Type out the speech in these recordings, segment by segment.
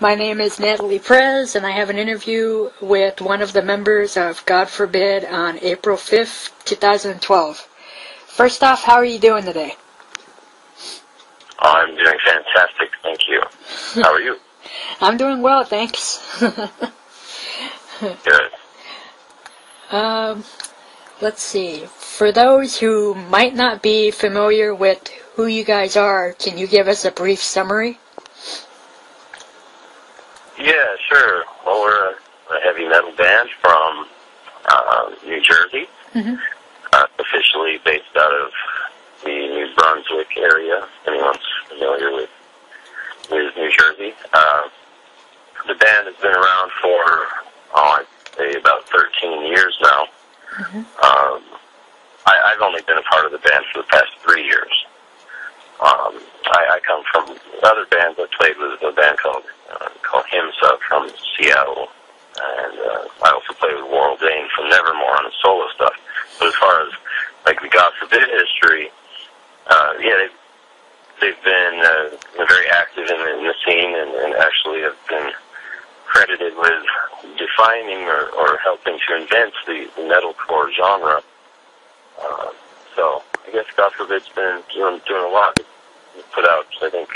My name is Natalie Prez, and I have an interview with one of the members of God Forbid on April 5th, 2012. First off, how are you doing today? I'm doing fantastic, thank you. How are you? I'm doing well, thanks. Good. Let's see. For those who might not be familiar with who you guys are, can you give us a brief summary? Yeah, sure. Well, we're a heavy metal band from New Jersey, officially based out of the New Brunswick area, if anyone's familiar with New Jersey. The band has been around for, I'd say, about 13 years now. I've only been a part of the band for the past 3 years. I come from other bands. I played with a band called Himsa from Seattle, and I also played with Warrell Dane from Nevermore on the solo stuff. But as far as like the God Forbid history, they've been very active in the scene, and actually have been credited with defining or helping to invent the metalcore genre. So I guess God Forbid's been doing a lot. We put out, I think,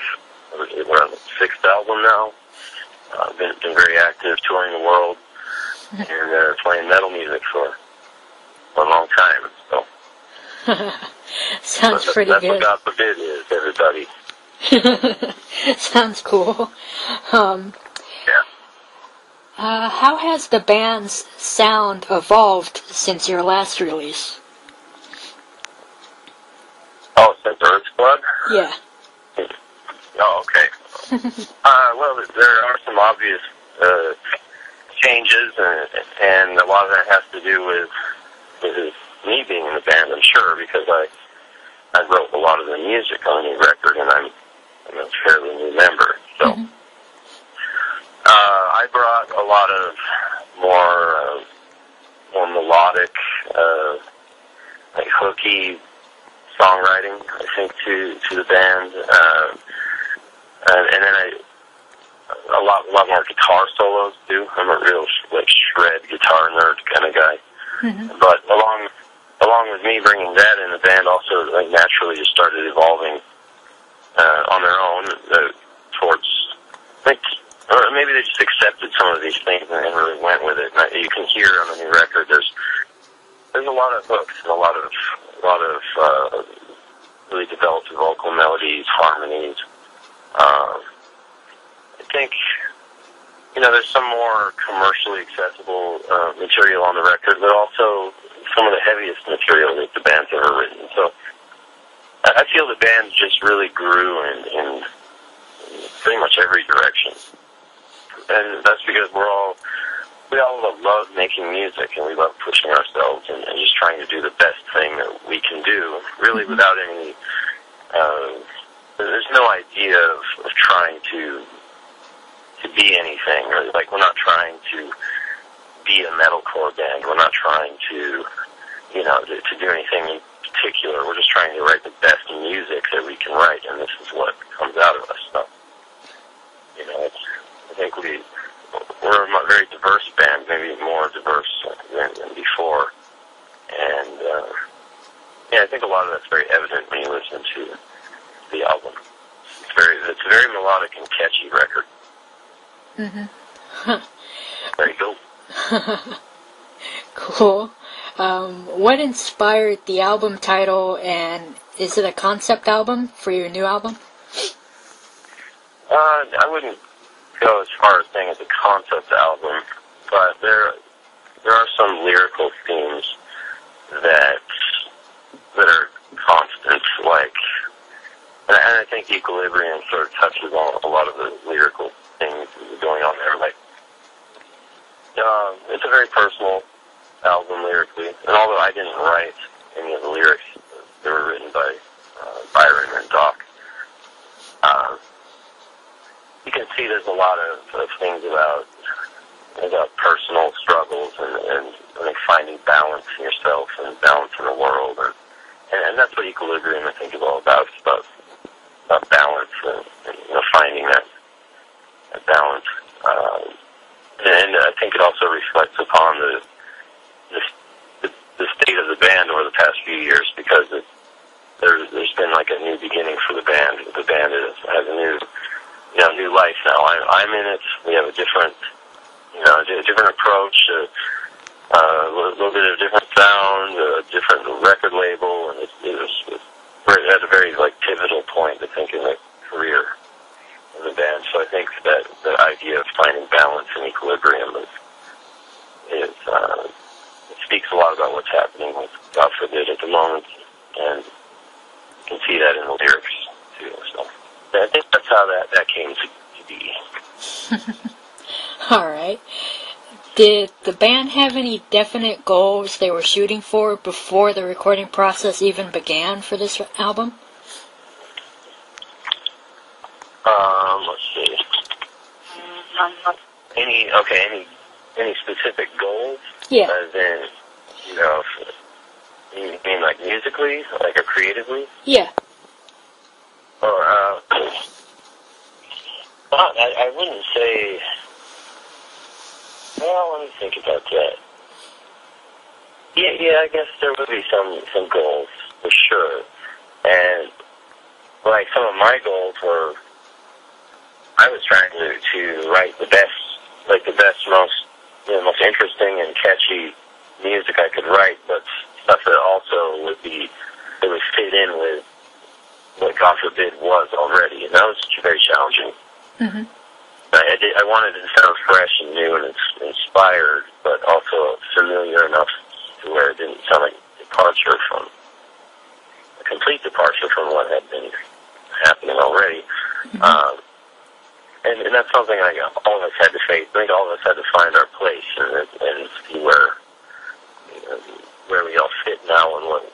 we're on the 6th album now. Been very active, touring the world, and playing metal music for a long time. So Sounds pretty that's good. What God Forbid is, everybody. Sounds cool. How has the band's sound evolved since your last release? Oh, since Earth's Blood? Yeah. Oh, okay. Well, there are some obvious changes, and a lot of that has to do with me being in the band, I'm sure, because I wrote a lot of the music on the new record, and I'm a fairly new member. So I brought a lot of more melodic, like hooky songwriting, I think, to the band, and then a lot more guitar solos too. I'm a real shred guitar nerd kind of guy. But along with me bringing that in, the band also naturally just started evolving on their own towards, or maybe they just accepted some of these things and really went with it. And you can hear on the new record there's a lot of hooks and a lot of really developed vocal melodies, harmonies. I think, there's some more commercially accessible material on the record, but also some of the heaviest material that the band's ever written. So I feel the band just really grew in pretty much every direction. And that's because we all love making music, and we love pushing ourselves and just trying to do the best thing that we can do, really without any, there's no idea of trying to be anything, or we're not trying to be a metalcore band. We're not trying to do anything in particular. We're just trying to write the best music that we can write, and this is what comes out of us. So, I think we're a very diverse band, maybe more diverse than before. And, I think a lot of that's very evident when you listen to the album. It's a very melodic and catchy record. Very cool. Cool. What inspired the album title, and is it a concept album for your new album? I wouldn't go as far as saying it's a concept album, but there are some lyrical themes that are constant, and I think Equilibrium sort of touches on a lot of the lyrical things going on there. It's a very personal album lyrically, and although I didn't write any of the lyrics, they were written by Byron and Doc. You can see there's a lot of things about personal struggles and finding balance in yourself and balance in the world, and that's what Equilibrium, I think, is all about. It's about balance and finding that balance. And I think it also reflects upon the state of the band over the past few years, because there's been like a new beginning for the band. The band has a new life now. I'm in it. We have a different approach, a little bit of different sound, a different record label, and we're at a very like pivotal point, I think, in the career of the band. So I think that the idea of finding balance and equilibrium it speaks a lot about what's happening with God Forbid at the moment, and you can see that in the lyrics too. So I think that's how that came to be. All right. Did the band have any definite goals they were shooting for before the recording process even began for this album? Let's see. Any specific goals? Yeah. As in, you mean like musically, like or creatively? Yeah. Or, I wouldn't say. Well, let me think about that. Yeah, I guess there would be some goals for sure, and like some of my goals were, I was trying to write the best, most interesting and catchy music I could write, but stuff that also would fit in with what God Forbid was already, and that was very challenging. Mm-hmm. I wanted it to sound fresh and new and inspired, but also familiar enough to where it didn't sound like a complete departure from what had been happening already. Mm-hmm. And that's something like all of us had to face. I think all of us had to find our place and see where we all fit now and what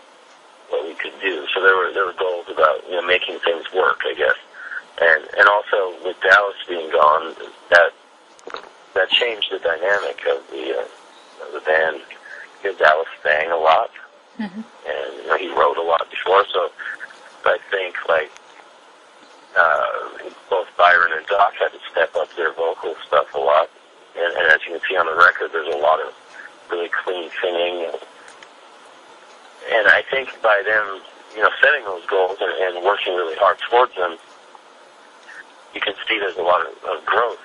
we could do. So there were goals about making things work, I guess. And also with Dallas being gone, that changed the dynamic of the band, because Dallas sang a lot, mm-hmm. and he wrote a lot before. So I think both Byron and Doc had to step up their vocal stuff a lot. And as you can see on the record, there's a lot of really clean singing. And I think by them, setting those goals and working really hard towards them, you can see there's a lot of growth,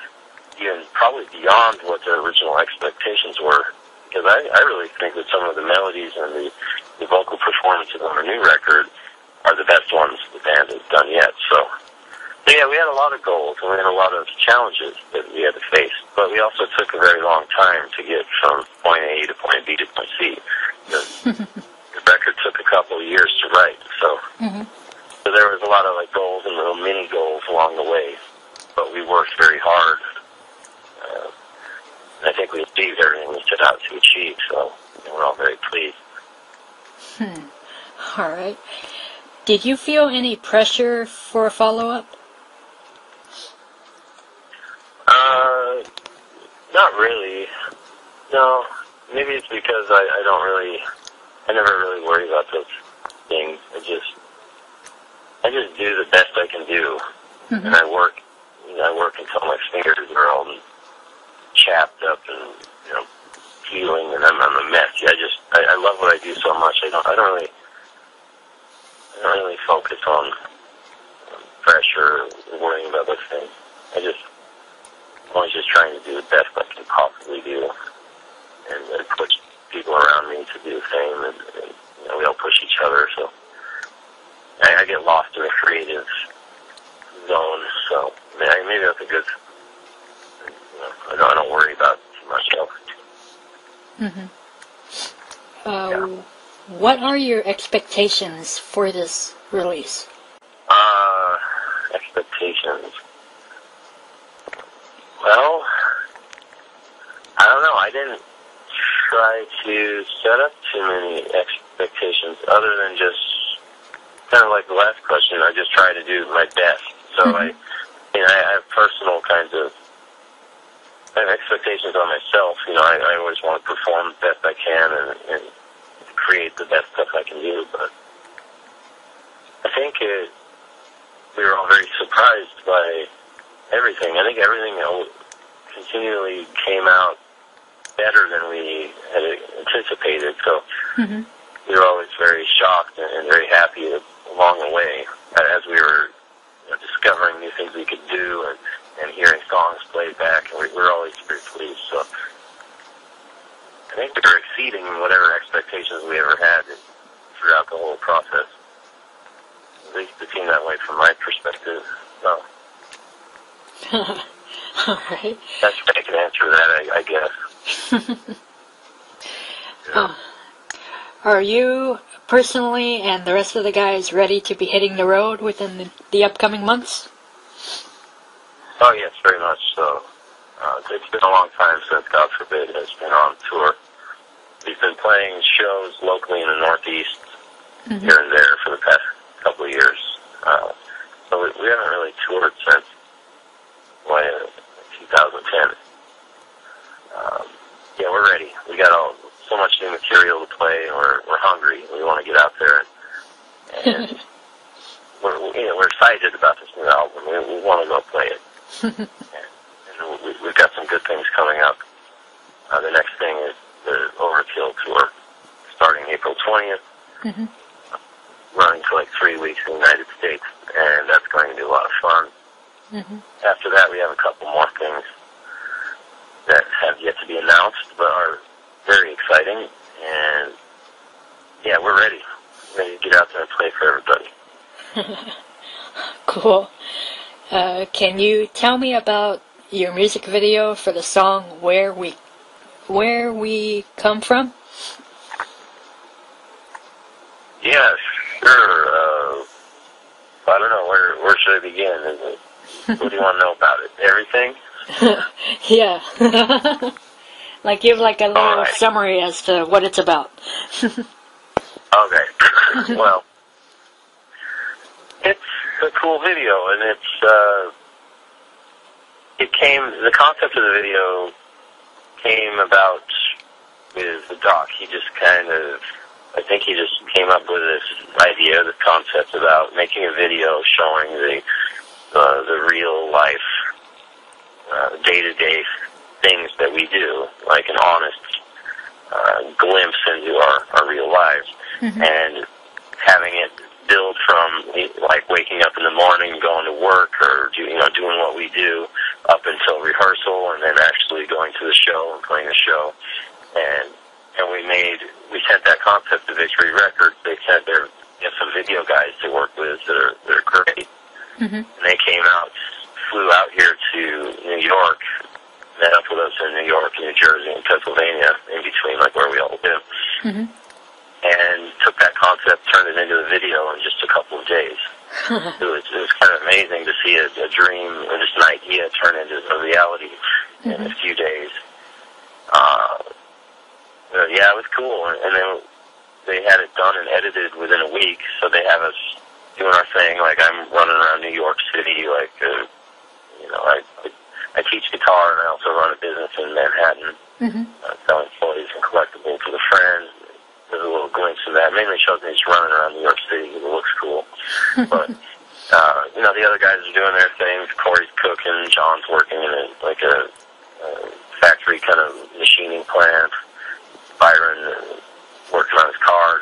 even probably beyond what their original expectations were. Because I really think that some of the melodies and the vocal performances on the new record are the best ones the band has done yet. So yeah, we had a lot of goals and we had a lot of challenges that we had to face. But we also took a very long time to get from point A to point B to point C. The record took a couple of years to write, so. Mm-hmm. So there was a lot of goals and little mini goals along the way, but we worked very hard. And I think we achieved everything we set out to achieve, so we're all very pleased. All right. Did you feel any pressure for a follow-up? Not really. No, maybe it's because I never really worry about those things. I just do the best I can do, mm-hmm. and I work until my fingers are all chapped up and healing, and I'm a mess. I love what I do so much. I don't really focus on pressure and worrying about those things. I'm always just trying to do the best I can possibly do, and push people around me to do the same, and we all push each other. So I get lost in a creative zone. So maybe that's a good. I don't worry about too much else. Mm-hmm. What are your expectations for this release? Expectations. Well, I don't know. I didn't try to set up too many expectations other than just kind of like the last question. I just try to do my best. So mm-hmm. I have personal kinds of expectations on myself. I always want to perform the best I can and create the best stuff I can do. But I think we were all very surprised by everything. I think everything continually came out better than we had anticipated. So we were always very shocked and very happy along the way as we were discovering new things we could do and hearing songs played back. And we were always very pleased. So I think we were exceeding whatever expectations we ever had throughout the whole process. At least it seemed that way from my perspective. So. All right. That's I can answer that, I guess. Are you personally and the rest of the guys ready to be hitting the road within the upcoming months? Oh, yes, very much so. It's been a long time since God Forbid has been on tour. We've been playing shows locally in the Northeast here and there for the past couple of years. So we haven't really toured since 2010. Yeah, we're ready. We got so much new material to play, and we're hungry. We want to get out there, and we're excited about this new album. We want to go play it, and we've got some good things coming up. The next thing is the Overkill tour, starting April 20th, running for like 3 weeks in the United States, and that's going to be a lot of fun. After that, we have a couple more things that have yet to be announced, but are very exciting, and yeah, we're ready to get out there and play for everybody. Cool. Can you tell me about your music video for the song Where We Come From? Yeah, sure. I don't know, where should I begin? What do you want to know about it? Everything? Yeah. Like, give like a little summary as to what it's about. Okay. Well, it's a cool video, and the concept of the video came about with the doc. I think he just came up with this idea, this concept about making a video showing the real life, day-to-day things that we do, like an honest glimpse into our real lives, and having it build from like waking up in the morning, going to work, or doing what we do up until rehearsal, and then actually going to the show and playing the show, and we sent that concept to Victory Records. They said they have some video guys to work with that are great. And they came out, flew out here to New York, met up with us in New York, New Jersey, and Pennsylvania, in between, like where we all live, and took that concept, turned it into a video in just a couple of days. It was kind of amazing to see a dream, or just an idea turn into a reality in a few days. Yeah, it was cool, and then they had it done and edited within a week, so they have us doing our thing. Like, I'm running around New York City, like, I teach guitar, and I also run a business in Manhattan, selling toys and collectibles to the friends. There's a little glimpse of that. Mainly shows me just running around New York City because it looks cool. But, the other guys are doing their things. Corey's cooking, John's working in a factory kind of machining plant. Byron working on his car,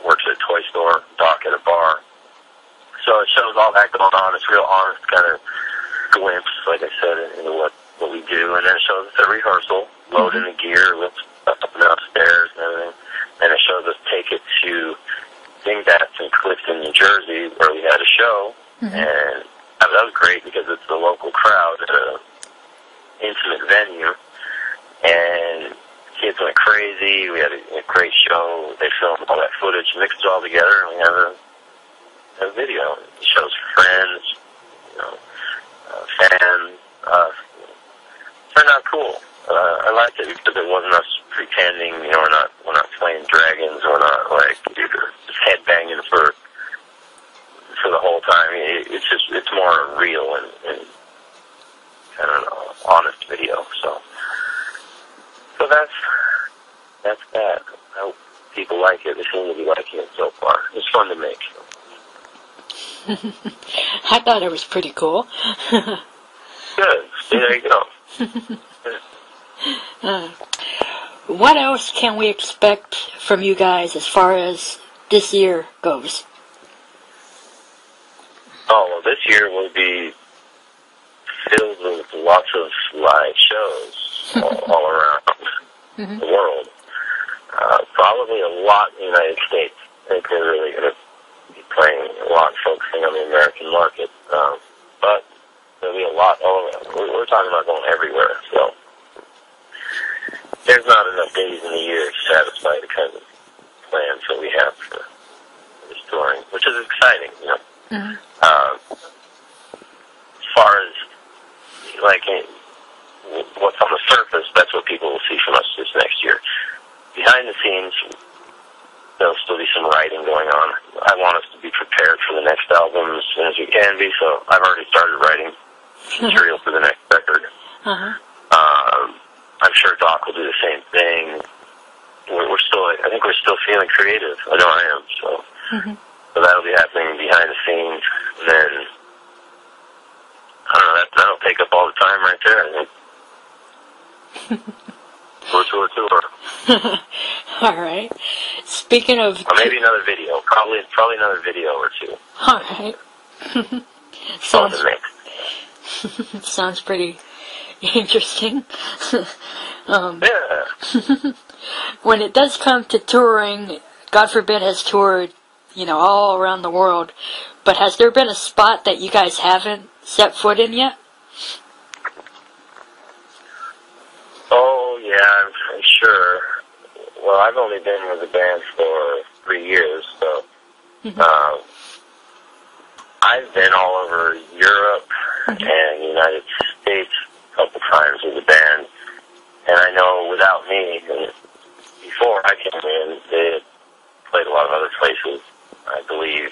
works at a toy store, Doc at a bar. So it shows all that going on. It's real honest kind of glimpse, like I said, into what we do. And then it shows us a rehearsal, loading the gear, lift up and upstairs and everything. And it shows us take it to Dingbats in Clifton, New Jersey, where we had a show. And that was great because it's the local crowd at an intimate venue. And kids went crazy. We had a great show. They filmed all that footage, mixed it all together, and we have a video. It shows friends, fans. Turned out cool. I liked it because it wasn't us pretending. We're not playing dragons. We're not like just headbanging for the whole time. It's more real and kind of honest video. So that's that. I hope people like it. They seem to be liking it so far. It's fun to make. I thought it was pretty cool. Good. See, there you go. What else can we expect from you guys as far as this year goes? Oh, well, this year will be filled with lots of live shows all around the world. Probably a lot in the United States. I think we're really going to be playing a lot, focusing on the American market. But there'll be a lot all around. We're talking about going everywhere, so there's not enough days in the year to satisfy the kind of plans that we have for this touring, which is exciting, you know. As far as, like, what's on the surface, that's what people will see from us this next year. Behind the scenes, there'll still be some writing going on. I want us to be prepared for the next album as soon as we can be, so I've already started writing material for the next record. I'm sure Doc will do the same thing. I think we're still feeling creative. I know I am, so that'll be happening behind the scenes. And then, I don't know, that'll take up all the time right there, I think. Tour. All right. Speaking of... Or maybe another video. Probably another video or two. All right. Sounds pretty interesting. Yeah. When it does come to touring, God forbid has toured, you know, all around the world, but has there been a spot that you guys haven't set foot in yet? Oh, yeah, I'm sure. Well, I've only been with the band for 3 years, so I've been all over Europe and the United States a couple times with the band, and I know without me, before I came in, they had played a lot of other places, I believe,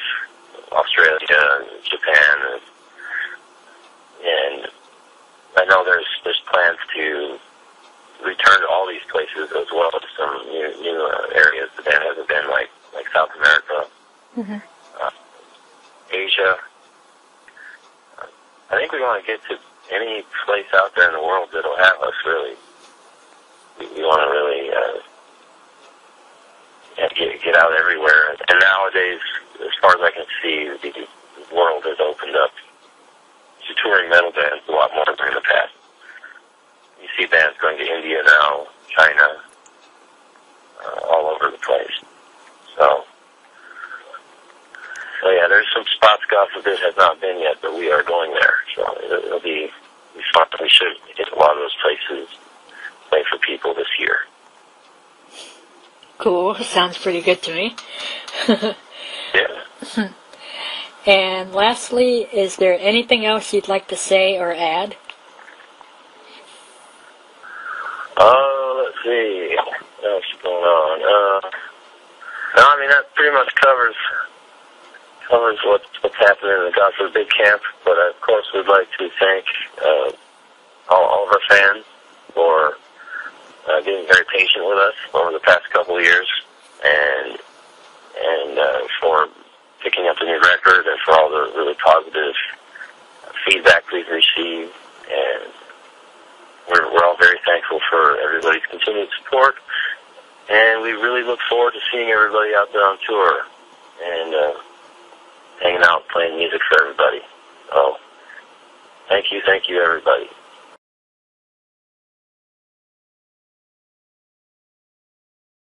Australia, Japan, and I know there's plans to return to all these places as well as some new areas the band hasn't been, like South America, Asia. I think we want to get to any place out there in the world that'll have us, really. We want to really get out everywhere. And nowadays, as far as I can see, the world has opened up to touring metal bands a lot more than in the past. You see bands going to India now, China, all over the place. So yeah, there's some spots God forbid has not been yet, but we are going there. So it'll be fun. We should hit a lot of those places, play for people this year. Cool. Sounds pretty good to me. Yeah. And lastly, is there anything else you'd like to say or add? Let's see. What else is going on? No, I mean, that pretty much covers what's happening in the God Forbid camp. But of course, we'd like to thank all of our fans for being very patient with us over the past couple of years, and for picking up the new record, and for all the really positive feedback we've received. And we're all very thankful for everybody's continued support, and we really look forward to seeing everybody out there on tour and hanging out, playing music for everybody. So, thank you, everybody.